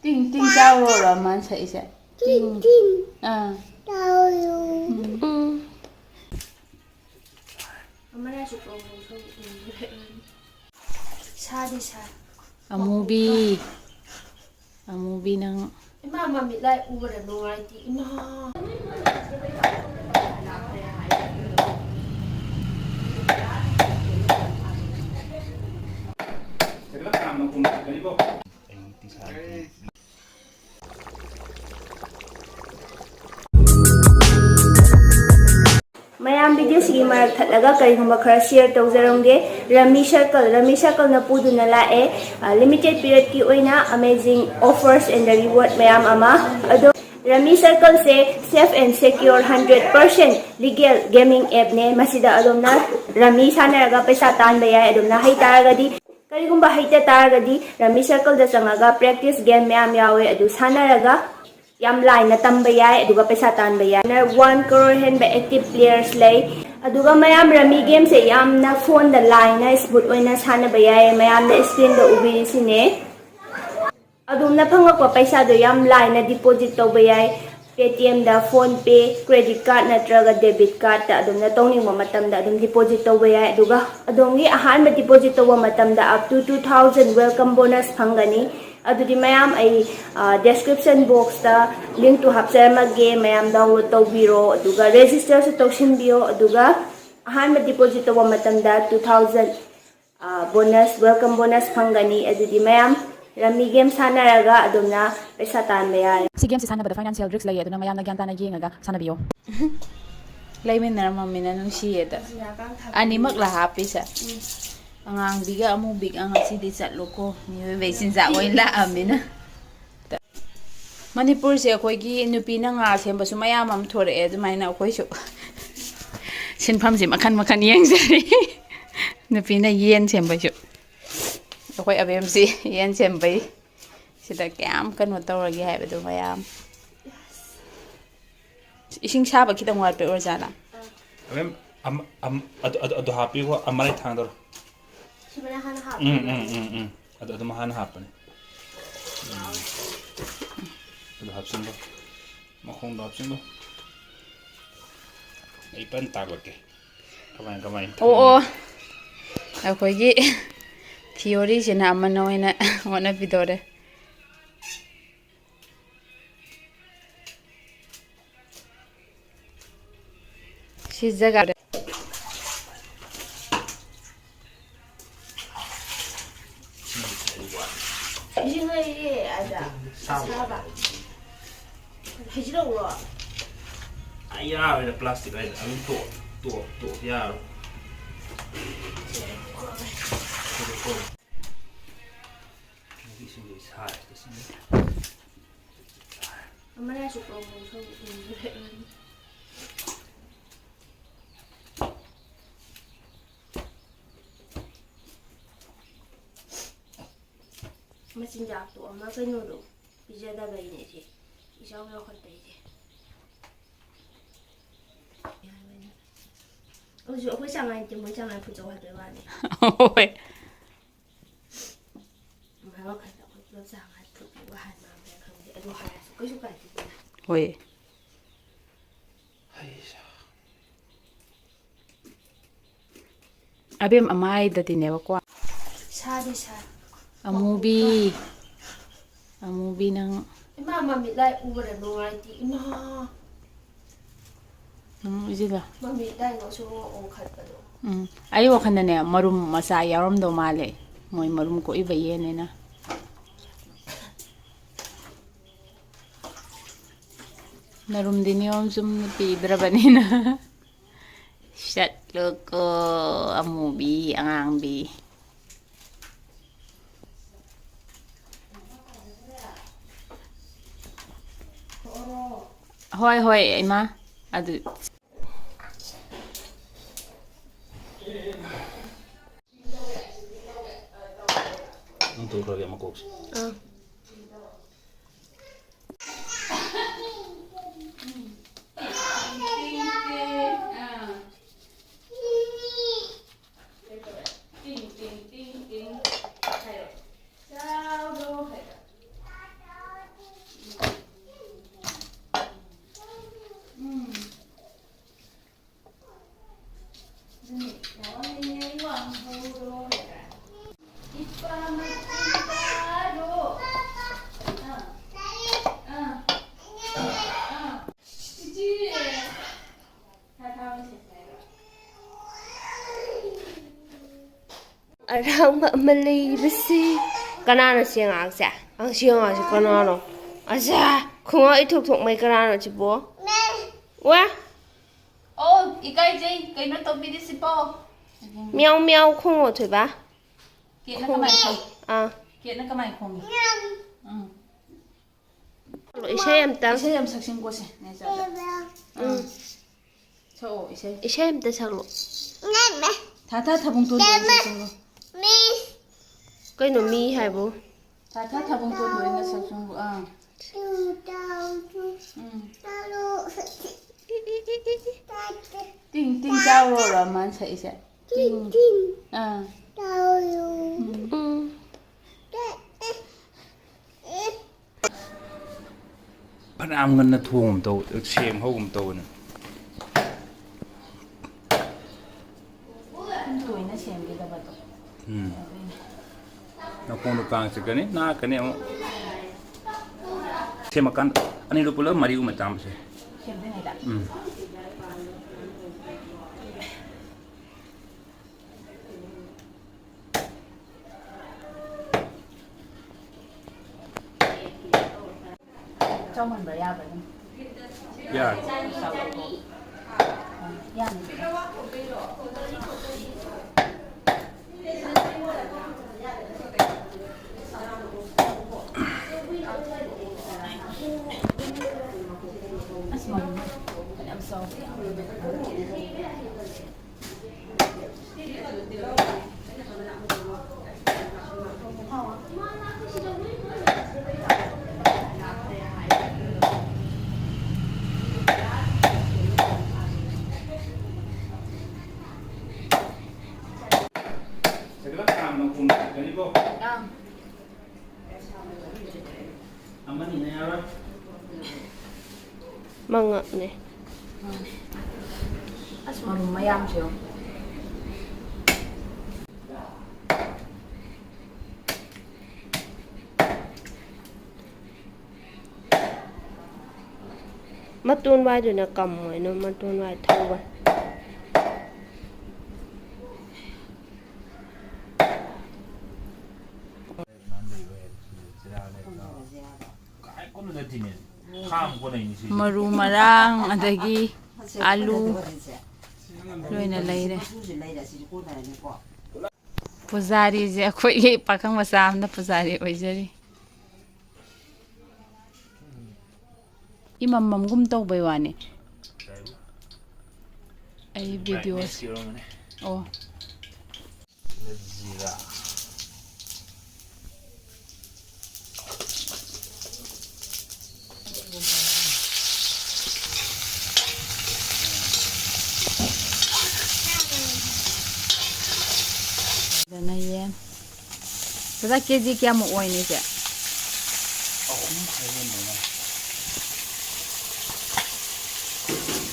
Ting ting chao rồi mà sẽ ting à movie a movie nang Ima mami lai ubara nungai ti ima. Mayam video sigi marak thatlaga karigumba khara share tawjarongge Rami Circle na puduna lae limited period ki oina amazing offers and the reward mayam ama ado Rami Circle se safe and secure 100% legal gaming app ne masida adomna Rami sanaraga paisa tanba yai adomna hai taragadi karigumba haita taragadi Rami Circle da changaga practice game mayam yawe adu sanaraga yam line na tamba yai aduga paisa tanba yai na 1 crore hen ba active players lay aduga mayam Rami game se yam na phone da line na smooth oina sanaba yai mayam na screen da ubiri sine adum na phangakwa paisa do yam line na deposit toba yai Paytm da phone pay credit card natraga debit card ta adum na tongning mo matam da adum deposit toba yai aduga adongi ahan ma deposit toba matam da up to 2000 welcome bonus phangani adudi mayam ai description box ta link to hapsar magge mayam download tawbiro aduga register su tawsinbio aduga ahan ma deposit toba matam da 2000 bonus welcome bonus phangani adudi mayam Rami game sanaraga adumna paisa tanba yai si game si sana bada financial risks lay aduna mayam nagyan tana yengaga sana biyo laymin na mami na nung siya da ani mak la happy sa ang biga amo big ang si di sa loko ni be sin sa ko la amina Manipur se khoi gi nupi na nga semba su mayam am thore e dumai na khoi su sinpham si makhan yeng jari nupi na yen semba su khoi abem si yen sembai sida kyam kanu tawragi haibadu mayam ising saba kitang wat pe orjana abem adu happy ko amare thang dor sibana hana ha adu mahana hapane adu hapsin do makhong do hapsin do ai pan tagoke kamai oh akhoi gi theory sina amana oina wana bidore si jaga 이제 아자 사바 해지로 와 aya ada plastik ai amin to ya 엄마가 줄 거고 저 엄마 진짜 또 엄마 그녀도 이제다가 이네지 이상을 할 때 이제 어제会上来就没上来福州还对吧你 oi 唔係我其實我都上來福州還嘛嘅佢哋都係繼續計住 oi abem amai da tinewa kwa 사디 사 a movie nang 이마 마미 라이 우버에 농아이티 이마 ijila 마미 라이 노소 오 칼바도 ai wakhan ne marum masa yarom do male moi marum ko iba yene na narum diniom zum pi drabanina shat loko a movie ang bi hoi ima adu untuk lagi sama koks ꯑꯔꯥꯡꯕ ꯑꯃ ꯂꯩꯕꯁꯤ ꯀꯅꯥꯅꯣ ꯁꯦꯡꯉꯥꯛꯁꯦ ꯁꯦꯡꯉꯥꯛꯁꯦ ꯀꯅꯥꯅꯣ ꯑꯁꯥ ꯈꯨꯡꯉꯥꯎ ꯏꯊꯣꯛ ꯊꯣꯛꯃꯩ ꯀꯅꯥꯅꯣ ꯁꯤꯕꯣ ꯋꯥ ꯑꯣ ꯏꯀꯥꯏꯖꯩ ꯀꯩꯅꯣ ꯇꯧꯕꯤꯔꯤꯁꯤꯕꯣ ꯃꯤꯌꯥꯎ ꯃꯤꯌꯥꯎ ꯈꯣꯡꯉꯣ ꯊꯣꯏꯕ ꯀꯦꯠꯅ ꯀꯃꯥꯏꯅ ꯈꯣꯡ ꯑꯥ ꯀꯦꯠꯅ ꯀꯃꯥꯏꯅ ꯈꯣꯡꯉꯤ ꯏꯁꯩ ꯑꯝꯇꯪ ꯏꯁꯩ ꯑꯃ ꯁꯛꯁꯤꯡꯀꯣꯁꯦ ꯁꯛꯑꯣ ꯏꯁꯩ ꯏꯁꯩ ꯑꯝꯇ ꯁꯛꯂꯣ ꯊꯥ ꯊꯥ ꯊꯥꯕꯨꯡ ꯇꯣꯟꯗꯣꯏꯅ ꯁꯛꯁꯤꯡꯉꯣ ꯀꯩꯅꯣ ꯃꯤ ꯍꯥꯏꯕꯨ ꯊꯥ ꯊꯥ ꯊꯥꯕꯨꯡ ꯇꯣꯟꯗꯣꯏꯅ ꯁꯛꯁꯤꯡꯉꯣ ꯇꯤꯡ ꯇꯤꯡ ꯆꯥꯎꯔꯣꯔꯣ ꯃꯥꯅ ꯁꯛꯏꯁꯦ ꯇꯤꯡ ꯐꯅꯌꯥꯝ ꯉꯟꯅ ꯊꯣꯡꯒꯨꯝ ꯇꯧ ꯁꯦꯝ ꯍꯧꯒꯨꯝ ꯇꯧꯕꯅꯦ ꯇꯣꯏꯅ ꯁꯦꯝꯈꯤꯗꯕꯗꯣ ꯅꯈꯣꯡꯗꯣ ꯀꯥꯡ ꯆꯤꯛꯀꯅꯤ ꯅꯥꯔꯛꯀꯅꯤ ꯑꯃꯨꯛ ꯁꯦꯝꯃꯀꯥꯟꯗ ꯑꯅꯤꯗꯨ ꯄꯨꯂꯞ ꯃꯔꯤꯒꯨꯝꯕ ꯆꯥꯝꯕꯁꯦ ꯁꯦꯝꯗ꯭ꯔꯤꯉꯩꯗ ꯆꯥꯎꯃꯟꯕ꯭ꯔꯥ ꯌꯥꯕ꯭ꯔꯥ ꯑꯗꯨꯝ ꯌꯥꯔꯦ ꯌꯥꯅꯤ ꯑꯁ ꯃꯔꯨ ꯐꯅꯌꯥꯝ ꯆꯥꯎꯕ ꯑꯃꯅꯤꯅ ꯌꯥꯔꯣꯏ ꯃꯉꯛꯅꯦ ꯑꯁ ꯃꯔꯨ ꯃꯌꯥꯝꯁꯦ ꯃꯇꯣꯟ ꯋꯥꯏꯗꯨꯅ ꯀꯝꯃꯣꯏꯅ ꯃꯇꯣꯟ ꯋꯥꯏ ꯊꯧꯕ ꯃꯔꯨ ꯃꯔꯥꯡ ꯑꯗꯒꯤ ꯑꯥꯂꯨ ꯂꯣꯏꯅ ꯂꯩꯔꯦ ꯄꯨꯖꯥꯔꯤꯁꯦ ꯑꯩꯈꯣꯏꯒꯤ ꯄꯥꯈꯪ ꯃꯆꯥ ꯑꯃꯅ ꯄꯨꯖꯥꯔꯤ ꯑꯣꯏꯖꯔꯤ ꯏꯃꯝꯃꯝꯒꯨꯝ ꯇꯧꯕꯩ ꯋꯥꯅꯤ ꯑꯩ ꯚꯤꯗꯤꯑꯣꯁꯦ ꯑꯣ ꯗꯅ ꯌꯦꯟ ꯄꯨꯖꯥ ꯀꯦꯖꯤ ꯀꯌꯥꯃꯨꯛ ꯑꯣꯏꯅꯤꯁꯦ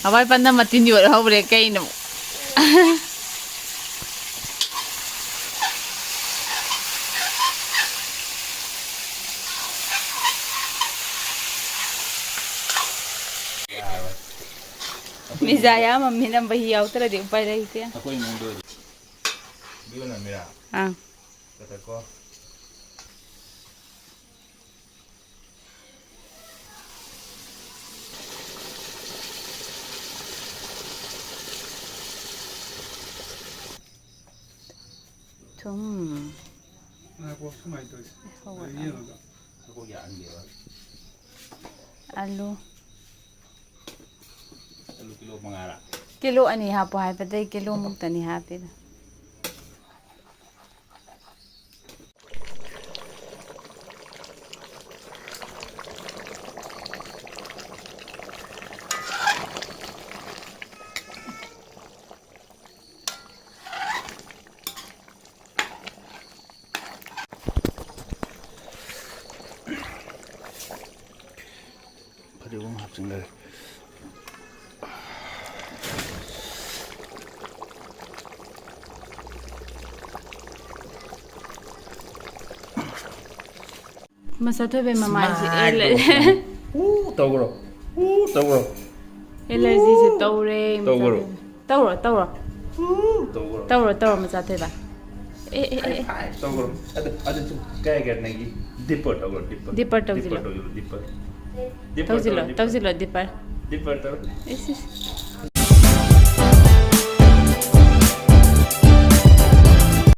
ꯍꯋꯥꯏ ꯄꯟꯅ ꯃꯇꯤꯟ ꯌꯣꯠꯍꯧꯔꯦ ꯀꯩꯅꯣ ꯃꯤꯖꯥ ꯌꯥꯝꯃꯝꯅꯤꯅ ꯃꯍꯤ ꯌꯥꯎꯗ꯭ꯔꯗꯤ ꯎꯄꯥꯏ ꯂꯩꯇꯦ ꯑꯩꯈꯣꯏ ꯏꯃꯨꯡꯗꯣ ꯕꯤꯌꯣꯅꯃꯤꯔꯥ ꯀꯣ ꯊꯨꯝ ꯑꯂꯨ ꯀꯤꯂꯣ ꯃꯉꯥꯔꯥ ꯀꯤꯂꯣ ꯑꯅꯤ ꯍꯥꯞꯄꯣ ꯍꯥꯏꯕꯗꯩ ꯀꯤꯂꯣ ꯃꯨꯛꯇꯅꯤ ꯍꯥꯞꯄꯤꯗ ꯐꯗꯤꯒꯣꯝ ꯍꯥꯞꯆꯤꯟꯈꯔꯦ ꯃꯁꯥꯊꯣꯏꯕꯩ ꯃꯃꯥꯏꯁꯦ ꯇꯧꯕ꯭ꯔꯣ ꯇꯧꯕ꯭ꯔꯣ ꯑꯦꯂꯔꯖꯤꯁꯦ ꯇꯧꯔꯦ ꯇꯧꯕ꯭ꯔꯣ ꯇꯧꯔꯣ ꯇꯧꯔꯣ ꯇꯧꯕ꯭ꯔꯣ ꯇꯧꯔꯣ ꯇꯧꯔꯣ ꯃꯆꯥꯊꯣꯏꯕ ꯑꯦ ꯇꯧꯒ꯭ꯔꯣ ꯑꯗꯨ ꯀꯩ ꯅꯪꯒꯤ ꯗꯤꯄꯔ ꯇꯧꯒ꯭ꯔꯣ ꯗꯤꯄꯔ ꯇꯧꯁꯤꯜꯂꯣ ꯗꯤꯄꯔ ꯇꯧꯁꯤꯜꯂꯣ ꯗꯤꯄꯔ ꯗꯤꯄꯔ ꯇꯧ ꯏꯁ